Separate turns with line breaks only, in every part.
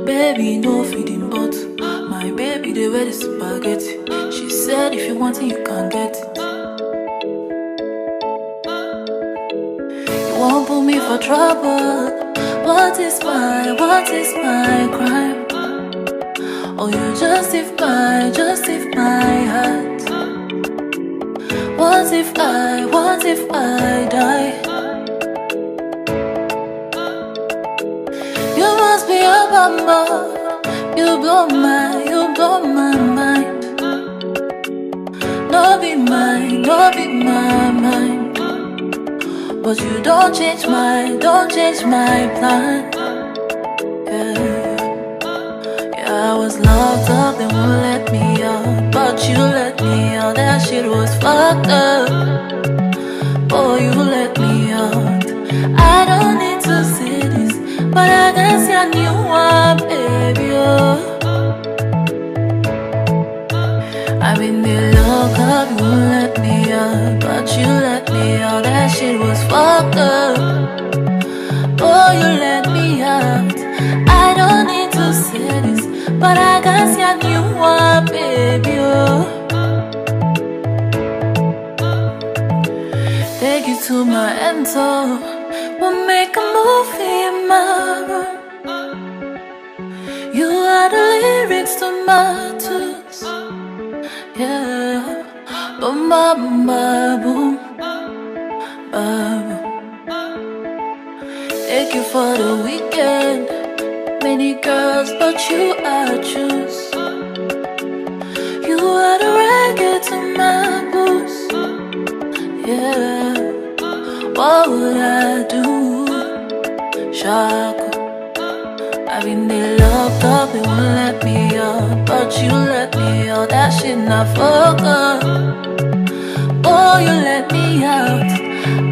Baby, no feeding, but my baby, they wear the spaghetti. She said if you want it, you can get it. You won't put me for trouble. What is my crime? Oh, you justify heart. What if I die? You must be a bummer. You blow my mind. No be mine, mind. But you don't change my plan. Yeah, I was locked up, they won't let me out. But you let me out, that shit was fucked up. Oh, you let me out. I don't need to see this, but I guess you knew one, baby, oh. I've been there locked up, you won't let me out. But you let me out, that shit was fucked up. Oh, you let me out. I don't need to say this, but I guess you knew one, baby, oh. Take you to my ento. We'll make a movie in my room. You are the lyrics to my tunes. Yeah, boom, ba, boom, ba, boom, ba, boom. Take you for the weekend. Many girls, but you I choose. You are the reggae to my blues. Yeah, what would I do? Shaku. I've been there locked up, they won't let me out. But you let me out, that shit not fucked up. Oh, you let me out.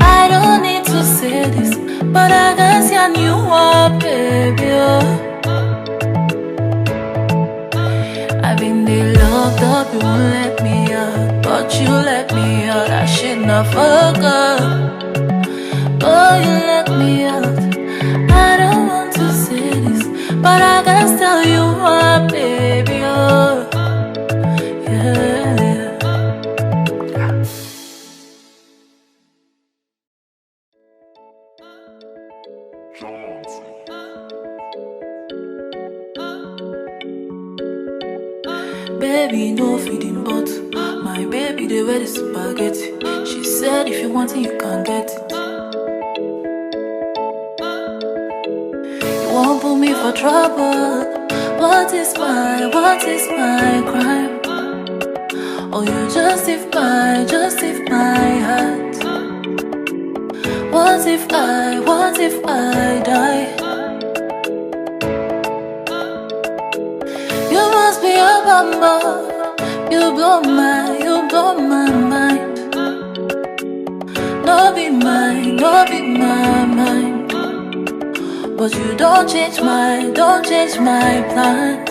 I don't need to say this, but I guess you knew what, baby, oh. I've been there locked up, you won't let me out. But you let me out, that shit not fucked up. Oh, you let me out. I don't want to say this, but I gotta tell you what, baby, oh. Yeah. Baby, no feeding, but my baby, they wear the spaghetti. She said if you want it, you can get it. You won't put me for trouble. What is my crime? Oh, you justify heart. What if I die? You must be a bummer. You blow my mind. No be mine, mind. But you don't change my plan.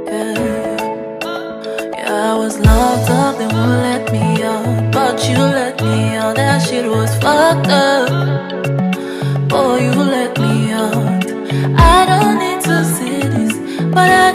Yeah, I was locked up, they won't let me out. But you let me out, that shit was fucked up. Oh, you let me out. I don't need to see this, but I